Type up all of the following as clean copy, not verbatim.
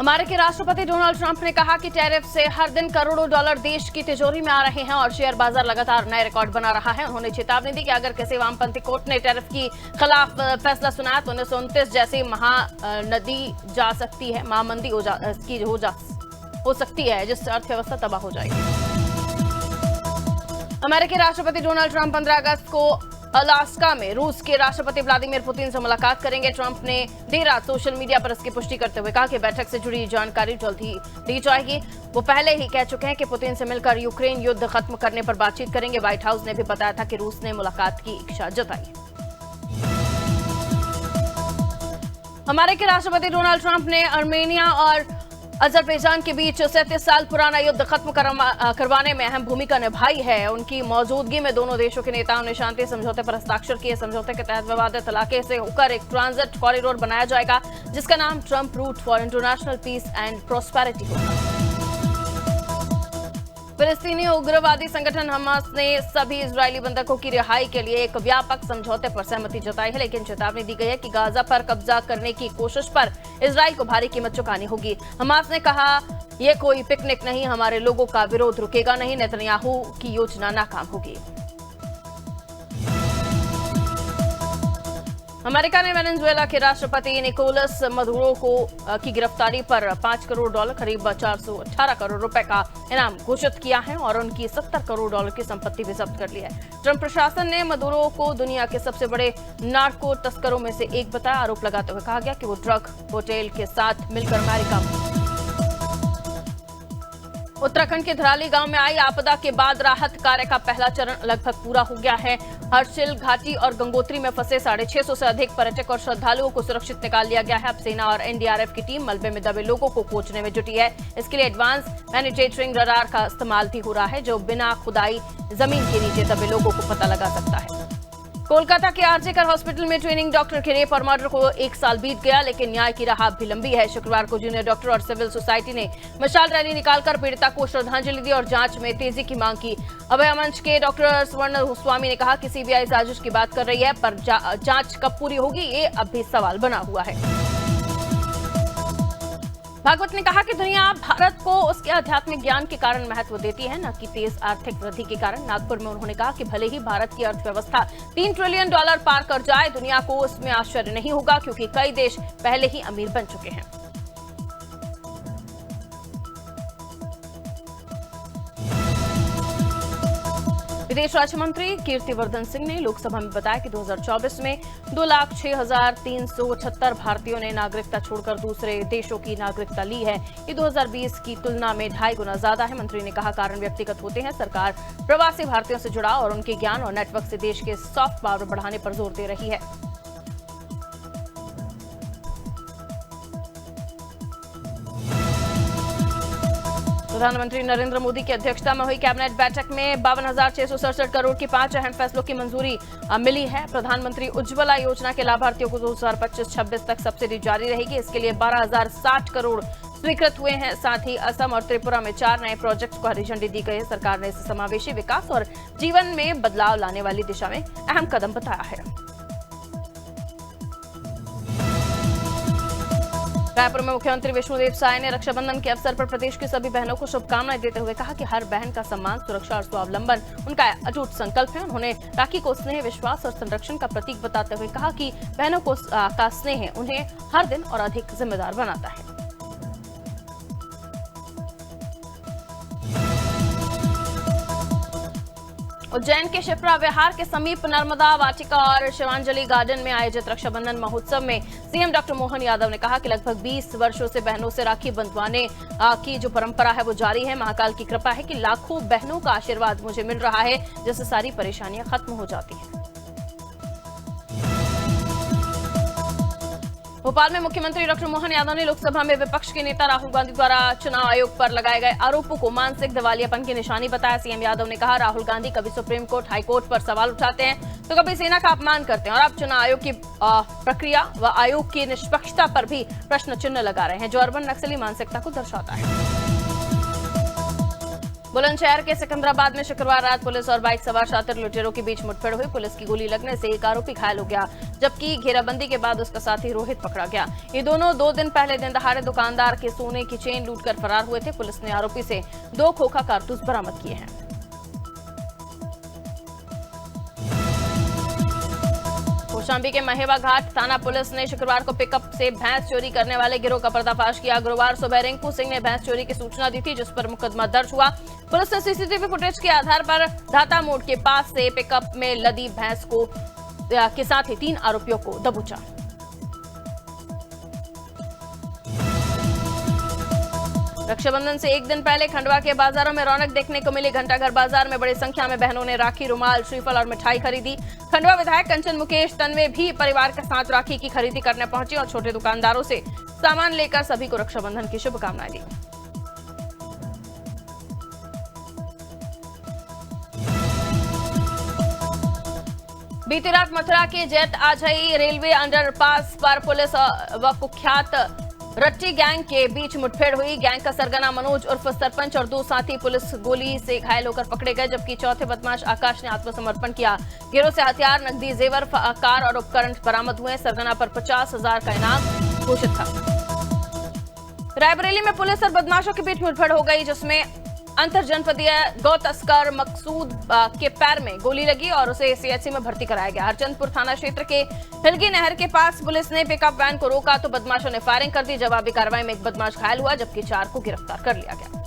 अमेरिकी राष्ट्रपति Donald Trump ने कहा कि टैरिफ से हर दिन करोड़ों डॉलर देश की तिजोरी में आ रहे हैं और शेयर बाजार लगातार नए रिकॉर्ड बना रहा है। उन्होंने चेतावनी दी कि अगर किसी वामपंथी कोर्ट ने टैरिफ की खिलाफ फैसला सुनाया तो 1929 जैसी महानदी जा सकती है, महामंदी हो सकती है, जिससे अर्थव्यवस्था तबाह हो जाएगी। अमेरिकी राष्ट्रपति डोनाल्ड ट्रंप 15 अगस्त को अलास्का में रूस के राष्ट्रपति व्लादिमीर पुतिन से मुलाकात करेंगे। ट्रंप ने देर रात सोशल मीडिया पर इसकी पुष्टि करते हुए कहा कि बैठक से जुड़ी जानकारी जल्द ही दी जाएगी। वो पहले ही कह चुके हैं कि पुतिन से मिलकर यूक्रेन युद्ध खत्म करने पर बातचीत करेंगे। व्हाइट हाउस ने भी बताया था कि रूस ने मुलाकात की इच्छा जताई। अमेरिकी राष्ट्रपति डोनाल्ड ट्रंप ने आर्मेनिया और अजरबैजान के बीच 37 साल पुराना युद्ध खत्म करवाने में अहम भूमिका निभाई है। उनकी मौजूदगी में दोनों देशों के नेताओं ने शांति समझौते पर हस्ताक्षर किए। समझौते के तहत विवादित इलाके से होकर एक ट्रांजिट कॉरिडोर बनाया जाएगा, जिसका नाम Trump route for international peace and prosperity होगा। फिलिस्तीनी उग्रवादी संगठन हमास ने सभी इजरायली बंधकों की रिहाई के लिए एक व्यापक समझौते पर सहमति जताई है, लेकिन चेतावनी दी गई है कि गाजा पर कब्जा करने की कोशिश पर इजरायल को भारी कीमत चुकानी होगी। हमास ने कहा, यह कोई पिकनिक नहीं, हमारे लोगों का विरोध रुकेगा नहीं, नेतन्याहू की योजना नाकाम होगी। अमेरिका ने वेनेजुएला के राष्ट्रपति निकोलस मदुरो की गिरफ्तारी पर $5 करोड़ करीब 418 करोड़ रुपए का इनाम घोषित किया है और उनकी $70 करोड़ की संपत्ति भी जब्त कर ली है। ट्रंप प्रशासन ने मदुरो को दुनिया के सबसे बड़े नार्को तस्करों में से एक बताया। आरोप लगाते हुए कहा गया कि वो ड्रग होटल के साथ मिलकर अमेरिका में उत्तराखंड के धराली गांव में आई आपदा के बाद राहत कार्य का पहला चरण लगभग पूरा हो गया है। हर्षिल घाटी और गंगोत्री में फंसे 650 से अधिक पर्यटक और श्रद्धालुओं को सुरक्षित निकाल लिया गया है। अब सेना और एनडीआरएफ की टीम मलबे में दबे लोगों को खोजने में जुटी है। इसके लिए एडवांस मैनिटरिंग रडार का इस्तेमाल भी हो रहा है, जो बिना खुदाई जमीन के नीचे दबे लोगों को पता लगा सकता है। कोलकाता के आरजेकर हॉस्पिटल में ट्रेनिंग डॉक्टर के रेप और मर्डर को 1 साल बीत गया, लेकिन न्याय की राह भी लंबी है। शुक्रवार को जूनियर डॉक्टर और सिविल सोसाइटी ने मशाल रैली निकालकर पीड़िता को श्रद्धांजलि दी और जांच में तेजी की मांग की। अभय मंच के डॉक्टर स्वर्ण गोस्वामी ने कहा कि सीबीआई साजिश की बात कर रही है, पर जांच कब पूरी होगी, ये अब भी सवाल बना हुआ है। भागवत ने कहा कि दुनिया भारत को उसके आध्यात्मिक ज्ञान के कारण महत्व देती है, न कि तेज आर्थिक वृद्धि के कारण। नागपुर में उन्होंने कहा कि भले ही भारत की अर्थव्यवस्था $3 ट्रिलियन पार कर जाए, दुनिया को उसमें आश्चर्य नहीं होगा, क्योंकि कई देश पहले ही अमीर बन चुके हैं। विदेश राज्य मंत्री कीर्तिवर्धन सिंह ने लोकसभा में बताया कि 2024 में 2,06,376 भारतीयों ने नागरिकता छोड़कर दूसरे देशों की नागरिकता ली है। ये 2020 की तुलना में 2.5 गुना ज्यादा है। मंत्री ने कहा, कारण व्यक्तिगत होते हैं। सरकार प्रवासी भारतीयों से जुड़ाव और उनके ज्ञान और नेटवर्क से देश के सॉफ्ट पावर बढ़ाने पर जोर दे रही है। प्रधानमंत्री नरेंद्र मोदी की अध्यक्षता में हुई कैबिनेट बैठक में 52,667 करोड़ की 5 अहम फैसलों की मंजूरी मिली है। प्रधानमंत्री उज्ज्वला योजना के लाभार्थियों को 2025-26 तक सब्सिडी जारी रहेगी। इसके लिए 12,060 करोड़ स्वीकृत हुए हैं। साथ ही असम और त्रिपुरा में 4 नए प्रोजेक्ट्स को हरी झंडी दी गई है। सरकार ने इसे समावेशी विकास और जीवन में बदलाव लाने वाली दिशा में अहम कदम बताया है। रायपुर में मुख्यमंत्री विष्णुदेव साय ने रक्षाबंधन के अवसर पर प्रदेश की सभी बहनों को शुभकामनाएं देते हुए कहा कि हर बहन का सम्मान, सुरक्षा और स्वावलंबन उनका अटूट संकल्प है। उन्होंने राखी को स्नेह, विश्वास और संरक्षण का प्रतीक बताते हुए कहा कि बहनों का स्नेह उन्हें हर दिन और अधिक जिम्मेदार बनाता है। उज्जैन के शिप्रा विहार के समीप नर्मदा वाटिका और शिवांजलि गार्डन में आयोजित रक्षाबंधन महोत्सव में सीएम डॉक्टर मोहन यादव ने कहा कि लगभग 20 वर्षों से बहनों से राखी बंधवाने की जो परंपरा है वो जारी है। महाकाल की कृपा है कि लाखों बहनों का आशीर्वाद मुझे मिल रहा है, जिससे सारी परेशानियां खत्म हो जाती हैं। भोपाल में मुख्यमंत्री डॉक्टर मोहन यादव ने लोकसभा में विपक्ष के नेता राहुल गांधी द्वारा चुनाव आयोग पर लगाए गए आरोपों को मानसिक दिवालियापन की निशानी बताया। सीएम यादव ने कहा, राहुल गांधी कभी सुप्रीम कोर्ट, हाई कोर्ट पर सवाल उठाते हैं तो कभी सेना का अपमान करते हैं और अब चुनाव आयोग की प्रक्रिया व आयोग की निष्पक्षता पर भी प्रश्न चिन्ह लगा रहे हैं, जो अर्बन नक्सली मानसिकता को दर्शाता है। बुलंदशहर के सिकंदराबाद में शुक्रवार रात पुलिस और बाइक सवार शातिर लुटेरों के बीच मुठभेड़ हुई। पुलिस की गोली लगने से एक आरोपी घायल हो गया, जबकि घेराबंदी के बाद उसका साथी रोहित पकड़ा गया। ये दोनों 2 दिन पहले दिन दहाड़े दुकानदार के सोने की चेन लूटकर फरार हुए थे। पुलिस ने आरोपी से 2 खोखा कारतूस बरामद किए हैं। कौशांबी के महेवा घाट थाना पुलिस ने शुक्रवार को पिकअप से भैंस चोरी करने वाले गिरोह का पर्दाफाश किया। गुरुवार सुबह रिंकू सिंह ने भैंस चोरी की सूचना दी थी, जिस पर मुकदमा दर्ज हुआ। पुलिस ने सीसीटीवी फुटेज के आधार पर धाता मोड़ के पास से पिकअप में लदी भैंस को के साथ ही 3 आरोपियों को दबोचा। रक्षाबंधन से एक दिन पहले खंडवा के बाजारों में रौनक देखने को मिली। घंटाघर बाजार में बड़ी संख्या में बहनों ने राखी, रुमाल, श्रीफल और मिठाई खरीदी। खंडवा विधायक कंचन मुकेश तन्वे भी परिवार के साथ राखी की खरीदी करने पहुंचे और छोटे दुकानदारों से सामान लेकर सभी को रक्षाबंधन की शुभकामनाएं दी। बीती रात मथुरा के जैत आजई रेलवे अंडरपास पर पुलिस व कुख्यात रट्टी गैंग के बीच मुठभेड़ हुई। गैंग का सरगना मनोज उर्फ सरपंच और 2 साथी पुलिस गोली से घायल होकर पकड़े गए, जबकि चौथे बदमाश आकाश ने आत्मसमर्पण किया। गिरोह से हथियार, नकदी, जेवर, कार और उपकरण बरामद हुए। सरगना पर 50,000 का इनाम घोषित था। रायबरेली में पुलिस और बदमाशों के बीच मुठभेड़ हो गई, जिसमें अंतर जनपदीय गौ तस्कर मकसूद के पैर में गोली लगी और उसे सीएचसी में भर्ती कराया गया। हरचंदपुर थाना क्षेत्र के हिलगी नहर के पास पुलिस ने पिकअप वैन को रोका तो बदमाशों ने फायरिंग कर दी। जवाबी कार्रवाई में एक बदमाश घायल हुआ, जबकि 4 को गिरफ्तार कर लिया गया।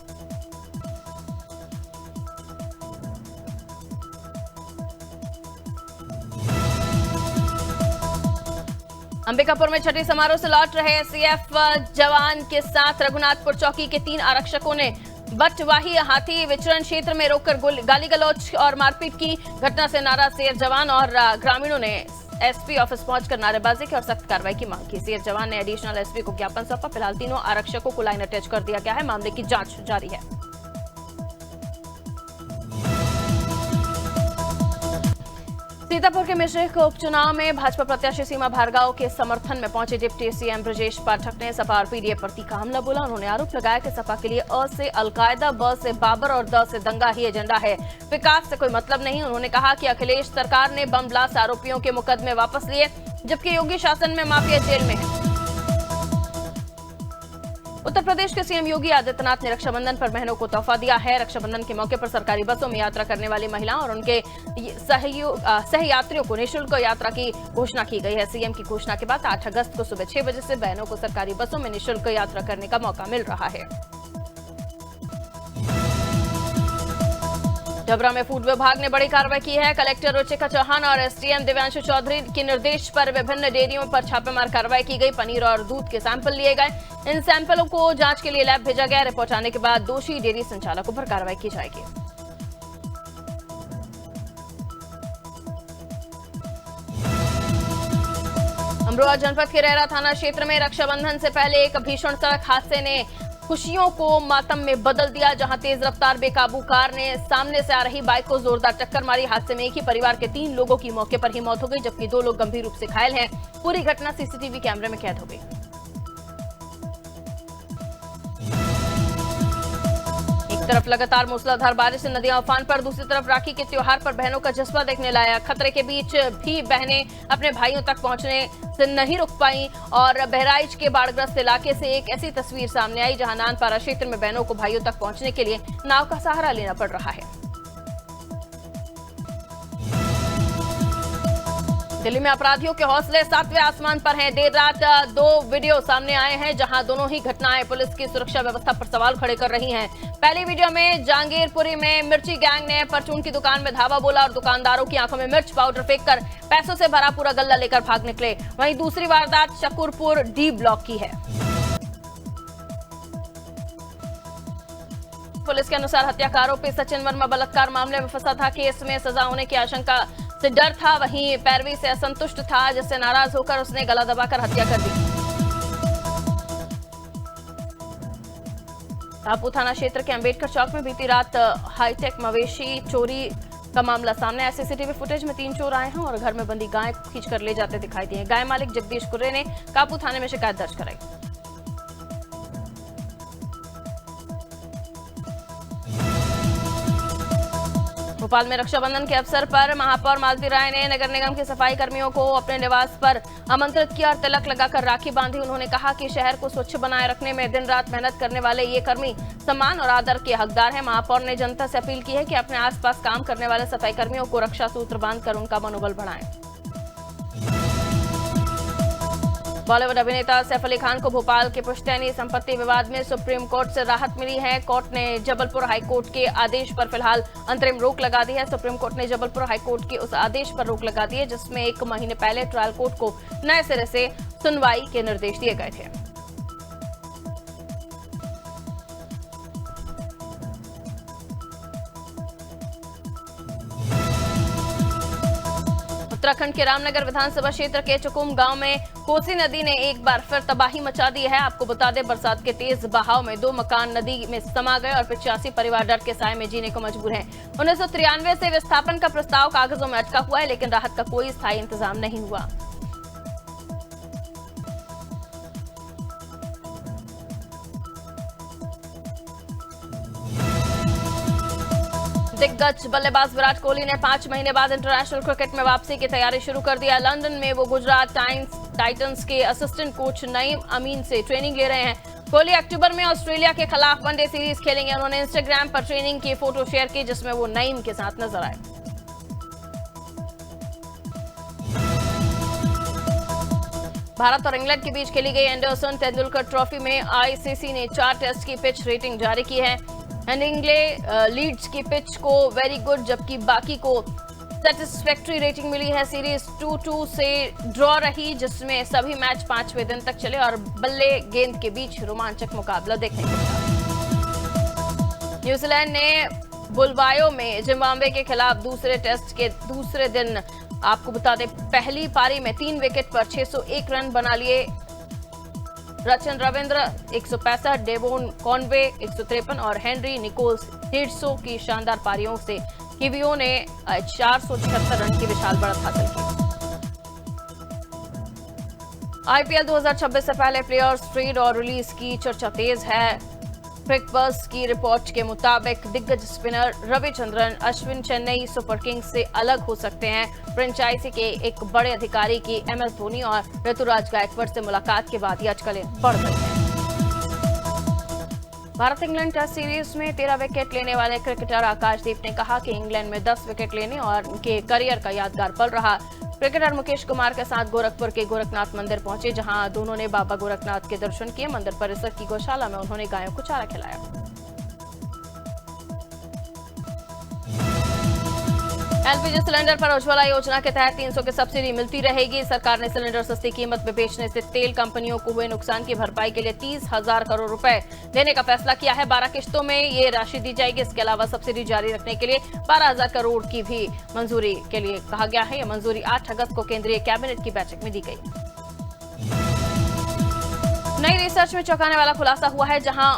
अंबिकापुर में छठी समारोह से लौट रहे सीएफ जवान के साथ रघुनाथपुर चौकी के 3 आरक्षकों ने बटवाही हाथी विचरण क्षेत्र में रोककर गाली गलौज और मारपीट की। घटना से नाराज सीएफ जवान और ग्रामीणों ने एसपी ऑफिस पहुंचकर नारेबाजी की और सख्त कार्रवाई की मांग की। सीएफ जवान ने एडिशनल एसपी को ज्ञापन सौंपा। फिलहाल तीनों आरक्षकों को लाइन अटैच कर दिया गया है। मामले की जांच जारी है। सीतापुर के मिश्रिख उपचुनाव में भाजपा प्रत्याशी सीमा भार्गव के समर्थन में पहुंचे डिप्टी सीएम ब्रजेश पाठक ने सपा और पीडीए पर तीखा हमला बोला। उन्होंने आरोप लगाया कि सपा के लिए अ से अलकायदा, ब से बाबर और द से दंगा ही एजेंडा है, विकास से कोई मतलब नहीं। उन्होंने कहा कि अखिलेश सरकार ने बम ब्लास्ट आरोपियों के मुकदमे वापस लिए, जबकि योगी शासन में माफिया जेल में है। उत्तर प्रदेश के सीएम योगी आदित्यनाथ ने रक्षाबंधन पर बहनों को तोहफा दिया है। रक्षाबंधन के मौके पर सरकारी बसों में यात्रा करने वाली महिलाओं और उनके सहयात्रियों को निःशुल्क यात्रा की घोषणा की गई है। सीएम की घोषणा के बाद 8 अगस्त को सुबह 6 बजे से बहनों को सरकारी बसों में निःशुल्क यात्रा करने का मौका मिल रहा है। डबरा में फूड विभाग ने बड़ी कार्रवाई की है। कलेक्टर रुचिका चौहान और एसडीएम दिव्यांशु चौधरी के निर्देश पर विभिन्न डेयरियों पर छापेमार कार्रवाई की गई। पनीर और दूध के सैंपल लिए गए। इन सैंपलों को जांच के लिए लैब भेजा गया। रिपोर्ट आने के बाद दोषी डेयरी संचालकों पर कार्रवाई की जाएगी। अमरोहा जनपद के रेरा थाना क्षेत्र में रक्षाबंधन से पहले एक भीषण सड़क हादसे ने खुशियों को मातम में बदल दिया, जहां तेज रफ्तार बेकाबू कार ने सामने से आ रही बाइक को जोरदार टक्कर मारी। हादसे में एक ही परिवार के 3 लोगों की मौके पर ही मौत हो गई, जबकि 2 लोग गंभीर रूप से घायल हैं। पूरी घटना सीसीटीवी कैमरे में कैद हो गई। एक तरफ लगातार मूसलाधार बारिश से नदियां उफान पर, दूसरी तरफ राखी के त्योहार पर बहनों का जज्बा देखने लाया। खतरे के बीच भी बहनें अपने भाइयों तक पहुंचने से नहीं रुक पाई और बहराइच के बाढ़ग्रस्त इलाके से एक ऐसी तस्वीर सामने आई, जहां नानपारा क्षेत्र में बहनों को भाइयों तक पहुंचने के लिए नाव का सहारा लेना पड़ रहा है। दिल्ली में अपराधियों के हौसले 7वें आसमान पर हैं। देर रात 2 वीडियो सामने आए हैं, जहां दोनों ही घटनाएं पुलिस की सुरक्षा व्यवस्था पर सवाल खड़े कर रही हैं। पहली वीडियो में जहांगीरपुरी में मिर्ची गैंग ने परचून की दुकान में धावा बोला और दुकानदारों की आंखों में मिर्च पाउडर फेंककर पैसों से भरा पूरा गल्ला लेकर भाग निकले। वहीं दूसरी वारदात शकूरपुर डी ब्लॉक की है। पुलिस के अनुसार हत्या का आरोपी सचिन वर्मा बलात्कार मामले में फंसा था। केस में सजा होने की आशंका से डर था, वहीं पैरवी से असंतुष्ट था, जिससे नाराज होकर उसने गला दबाकर हत्या कर दी। कापू थाना क्षेत्र के अंबेडकर चौक में बीती रात हाईटेक मवेशी चोरी का मामला सामने आया। सीसीटीवी फुटेज में 3 चोर आए हैं और घर में बंदी गाय खींचकर ले जाते दिखाई दिए। गाय मालिक जगदीश कुर्रे ने कापू थाने में शिकायत दर्ज कराई। भोपाल में रक्षाबंधन के अवसर पर महापौर मालती राय ने नगर निगम के सफाई कर्मियों को अपने निवास पर आमंत्रित किया और तिलक लगाकर राखी बांधी। उन्होंने कहा कि शहर को स्वच्छ बनाए रखने में दिन रात मेहनत करने वाले ये कर्मी सम्मान और आदर के हकदार हैं। महापौर ने जनता से अपील की है कि अपने आसपास काम करने वाले सफाई कर्मियों को रक्षा सूत्र बांधकर उनका मनोबल बढ़ाएं। बॉलीवुड अभिनेता सैफ अली खान को भोपाल के पुश्तैनी संपत्ति विवाद में सुप्रीम कोर्ट से राहत मिली है। कोर्ट ने जबलपुर हाईकोर्ट के आदेश पर फिलहाल अंतरिम रोक लगा दी है। सुप्रीम कोर्ट ने जबलपुर हाईकोर्ट के उस आदेश पर रोक लगा दी है जिसमें 1 महीने पहले ट्रायल कोर्ट को नए सिरे से सुनवाई के निर्देश दिए गए थे। उत्तराखंड के रामनगर विधानसभा क्षेत्र के चुकुम गांव में कोसी नदी ने एक बार फिर तबाही मचा दी है। आपको बता दें, बरसात के तेज बहाव में 2 मकान नदी में समा गए और 85 परिवार डर के साए में जीने को मजबूर हैं। 1993 से विस्थापन का प्रस्ताव कागजों में अटका हुआ है, लेकिन राहत का कोई स्थायी इंतजाम नहीं हुआ। दिग्गज बल्लेबाज विराट कोहली ने 5 महीने बाद इंटरनेशनल क्रिकेट में वापसी की तैयारी शुरू कर दी है। लंदन में वो गुजरात टाइटंस के असिस्टेंट कोच नईम अमीन से ट्रेनिंग ले रहे हैं। कोहली अक्टूबर में ऑस्ट्रेलिया के खिलाफ वनडे सीरीज खेलेंगे। उन्होंने इंस्टाग्राम पर ट्रेनिंग की फोटो शेयर की जिसमें वो नईम के साथ नजर आए। भारत और इंग्लैंड के बीच खेली गई एंडरसन तेंदुलकर ट्रॉफी में आईसीसी ने 4 टेस्ट की पिच रेटिंग जारी की है। हेडिंग्ले लीड्स की पिच को वेरी गुड जबकि बाकी को सैटिस्फैक्ट्री रेटिंग मिली है। सीरीज 2-2 से ड्रॉ रही जिसमें सभी मैच 5वें दिन तक चले और बल्ले गेंद के बीच रोमांचक मुकाबला देखने को मिला। न्यूजीलैंड ने बुलवायो में जिम्बाब्वे के खिलाफ दूसरे टेस्ट के दूसरे दिन आपको बता दें पहली पारी में 3 विकेट पर 601 रन बना लिए। रचन रविंद्र 165, डेवोन कॉनवे 153 और हेनरी निकोल्स 150 की शानदार पारियों से किवियों ने 476 रन की विशाल बढ़त हासिल की। आईपीएल 2026 से पहले प्लेयर्स ट्रेड और रिलीज की चर्चा तेज है। क्रिकबज़ की रिपोर्ट के मुताबिक दिग्गज spinner Ravichandran Ashwin Chennai super Kings से अलग हो सकते हैं। फ्रेंचाइजी के एक बड़े अधिकारी की एमएस धोनी और ऋतुराज गायकवाड़ से मुलाकात के बाद ये अटकलें बढ़ गई हैं। भारत इंग्लैंड टेस्ट सीरीज में 13 विकेट लेने वाले क्रिकेटर आकाशदीप ने कहा कि इंग्लैंड में 10 विकेट लेने और उनके करियर का यादगार पल रहा। क्रिकेटर मुकेश कुमार के साथ गोरखपुर के गोरखनाथ मंदिर पहुंचे जहां दोनों ने बाबा गोरखनाथ के दर्शन किए। मंदिर परिसर की गौशाला में उन्होंने गायों को चारा खिलाया। एलपीजी सिलेंडर पर उज्ज्वला योजना के तहत 300 की सब्सिडी मिलती रहेगी। सरकार ने सिलेंडर सस्ती कीमत में बेचने से तेल कंपनियों को हुए नुकसान की भरपाई के लिए 30,000 करोड़ रुपए देने का फैसला किया है। 12 किश्तों में ये राशि दी जाएगी। इसके अलावा सब्सिडी जारी रखने के लिए 12,000 करोड़ की भी मंजूरी के लिए कहा गया है। यह मंजूरी 8 अगस्त को केंद्रीय कैबिनेट की बैठक में दी गई। नई रिसर्च में चौंकाने वाला खुलासा हुआ है जहां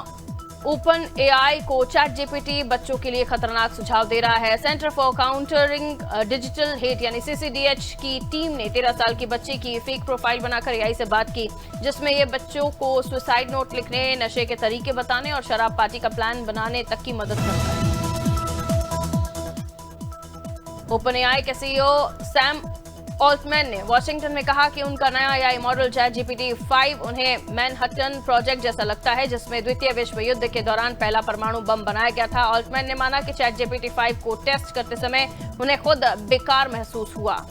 ओपन एआई को चैट जीपीटी बच्चों के लिए खतरनाक सुझाव दे रहा है। Centre for countering digital hate यानी सीसीडीएच की टीम ने 13 साल की बच्ची की फेक प्रोफाइल बनाकर एआई से बात की जिसमें ये बच्चों को सुसाइड नोट लिखने, नशे के तरीके बताने और शराब पार्टी का प्लान बनाने तक की मदद करता है। ओपन एआई के सीईओ सैम ऑल्टमैन ने वॉशिंगटन में कहा कि उनका नया एआई मॉडल चैट जीपीटी 5 उन्हें मैनहट्टन प्रोजेक्ट जैसा लगता है जिसमें द्वितीय विश्व युद्ध के दौरान पहला परमाणु बम बनाया गया था। ऑल्टमैन ने माना कि चैट जीपीटी 5 को टेस्ट करते समय उन्हें खुद बेकार महसूस हुआ।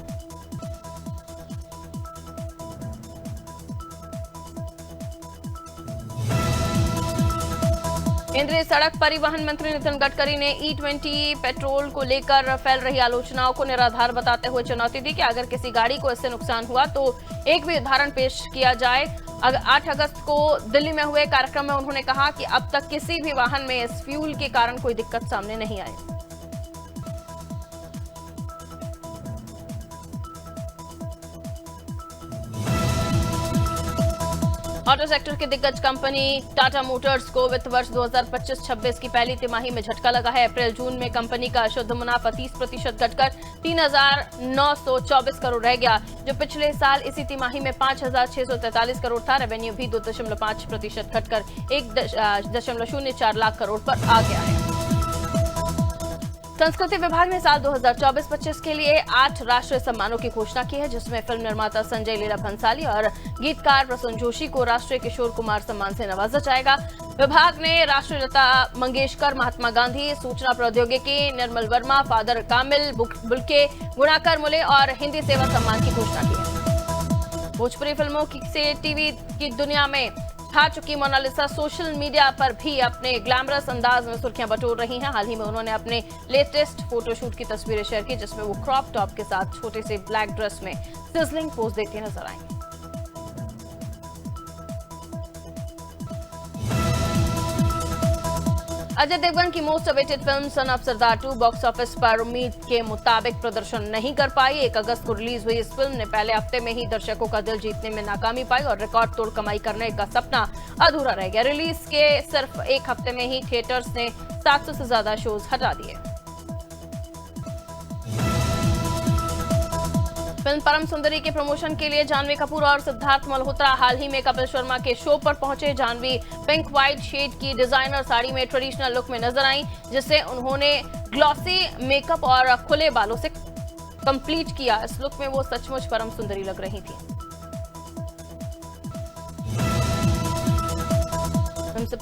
केंद्रीय सड़क परिवहन मंत्री नितिन गडकरी ने E20 पेट्रोल को लेकर फैल रही आलोचनाओं को निराधार बताते हुए चुनौती दी कि अगर किसी गाड़ी को इससे नुकसान हुआ तो एक भी उदाहरण पेश किया जाए। 8 अगस्त को दिल्ली में हुए कार्यक्रम में उन्होंने कहा कि अब तक किसी भी वाहन में इस फ्यूल के कारण कोई दिक्कत सामने नहीं आई। ऑटो सेक्टर की दिग्गज कंपनी टाटा मोटर्स को वित्त वर्ष 2025-26 की पहली तिमाही में झटका लगा है। अप्रैल-जून में कंपनी का शुद्ध मुनाफा 30% घटकर 3,924 करोड़ रह गया जो पिछले साल इसी तिमाही में 5,643 करोड़ था। रेवेन्यू भी 2.5% घटकर 1.04 लाख करोड़ पर आ गया है। संस्कृति विभाग ने साल 2024-25 के लिए 8 राष्ट्रीय सम्मानों की घोषणा की है, जिसमें फिल्म निर्माता संजय लीला भंसाली और गीतकार प्रसून जोशी को राष्ट्रीय किशोर कुमार सम्मान से नवाजा जाएगा। विभाग ने राष्ट्रीय लता मंगेशकर, महात्मा गांधी, सूचना प्रौद्योगिकी, Nirmal Verma, father Camille Bulcke, Gunakar Mule और हिंदी सेवा सम्मान की घोषणा की है। भोजपुरी फिल्मों से टीवी की दुनिया में छा चुकी मोनालिसा सोशल मीडिया पर भी अपने ग्लैमरस अंदाज में सुर्खियां बटोर रही हैं। हाल ही में उन्होंने अपने लेटेस्ट फोटोशूट की तस्वीरें शेयर की, जिसमें वो क्रॉप टॉप के साथ छोटे से ब्लैक ड्रेस में सिजलिंग पोज देती नजर आई। अजय देवगन की most awaited film son of Sardar 2 box office पर उम्मीद के मुताबिक प्रदर्शन नहीं कर पाई। 1 अगस्त को रिलीज हुई इस फिल्म ने पहले हफ्ते में ही दर्शकों का दिल जीतने में नाकामी पाई और रिकॉर्ड तोड़ कमाई करने का सपना अधूरा रह गया। रिलीज के सिर्फ 1 हफ्ते में ही थिएटर्स ने 700 से ज्यादा शोज हटा दिए। फिल्म परम सुंदरी के प्रमोशन के लिए जानवी कपूर और सिद्धार्थ मल्होत्रा हाल ही में कपिल शर्मा के शो पर पहुंचे। जानवी पिंक व्हाइट शेड की डिजाइनर साड़ी में ट्रेडिशनल लुक में नजर आई, जिससे उन्होंने ग्लॉसी मेकअप और खुले बालों से कंप्लीट किया। इस लुक में वो सचमुच परम सुंदरी लग रही थी।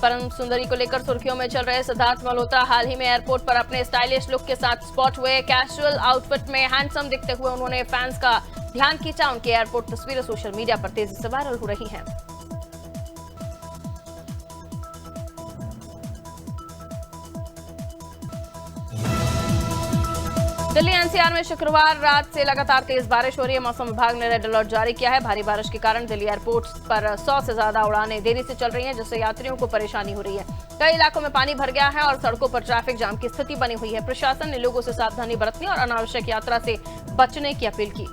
परम सुंदरी को लेकर सुर्खियों में चल रहे सिद्धार्थ मल्होत्रा हाल ही में एयरपोर्ट पर अपने स्टाइलिश लुक के साथ स्पॉट हुए। कैजुअल आउटफिट में हैंडसम दिखते हुए उन्होंने फैंस का ध्यान खींचा। उनकी एयरपोर्ट तस्वीरें सोशल मीडिया पर तेजी से वायरल हो रही हैं। दिल्ली एनसीआर में शुक्रवार रात से लगातार तेज बारिश हो रही है। मौसम विभाग ने रेड अलर्ट जारी किया है। भारी बारिश के कारण दिल्ली एयरपोर्ट पर 100 से ज्यादा उड़ानें देरी से चल रही हैं, जिससे यात्रियों को परेशानी हो रही है। कई इलाकों में पानी भर गया है और सड़कों पर ट्रैफिक जाम की स्थिति बनी हुई है। प्रशासन ने लोगों से सावधानी बरतने और अनावश्यक यात्रा से बचने की अपील की।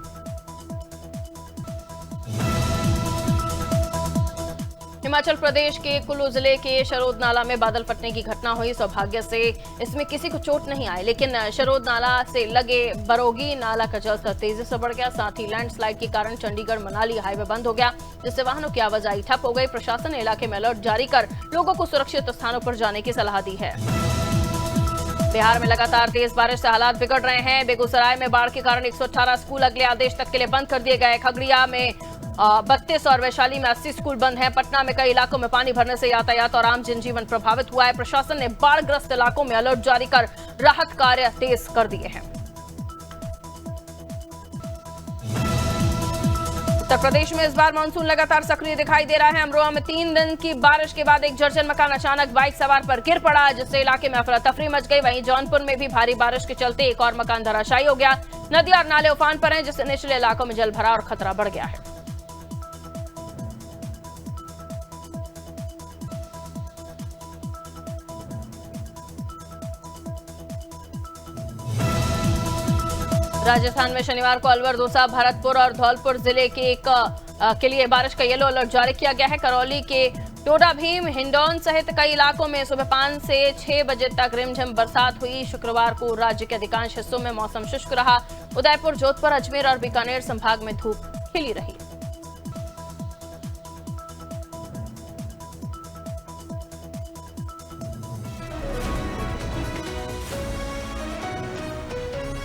हिमाचल प्रदेश के कुल्लू जिले के शरोद नाला में बादल फटने की घटना हुई। सौभाग्य से इसमें किसी को चोट नहीं आई, लेकिन शरोद नाला से लगे बरोगी नाला का जलस्तर तेजी से बढ़ गया। साथ ही लैंडस्लाइड के कारण चंडीगढ़ मनाली हाईवे बंद हो गया, जिससे वाहनों की आवाजाही ठप हो गई। प्रशासन ने इलाके में अलर्ट जारी कर लोगों को सुरक्षित स्थानों पर जाने की सलाह दी है। बिहार में लगातार तेज बारिश से हालात बिगड़ रहे हैं। बेगूसराय में बाढ़ के कारण 118 स्कूल अगले आदेश तक के लिए बंद कर दिए गए। खगड़िया में 32 और वैशाली में 80 स्कूल बंद हैं। पटना में कई इलाकों में पानी भरने से यातायात और आम जनजीवन प्रभावित हुआ है। प्रशासन ने बाढ़ग्रस्त इलाकों में अलर्ट जारी कर राहत कार्य तेज कर दिए हैं। उत्तर प्रदेश में इस बार मानसून लगातार सक्रिय दिखाई दे रहा है। अमरोहा में 3 दिन की बारिश के बाद एक जर्जर मकान अचानक बाइक सवार पर गिर पड़ा, जिससे इलाके में अफरा तफरी मच गई। वहीं जौनपुर में भी भारी बारिश के चलते एक और मकान धराशायी हो गया। नदी और नाले उफान पर हैं, जिससे निचले इलाकों में जल भराव और खतरा बढ़ गया है। राजस्थान में शनिवार को अलवर, दौसा, भरतपुर और धौलपुर जिले के लिए बारिश का येलो अलर्ट जारी किया गया है। करौली के टोडा भीम, हिंडौन सहित कई इलाकों में सुबह 5 से 6 बजे तक रिमझिम बरसात हुई। शुक्रवार को राज्य के अधिकांश हिस्सों में मौसम शुष्क रहा। उदयपुर, जोधपुर, अजमेर और बीकानेर संभाग में धूप खिली रही।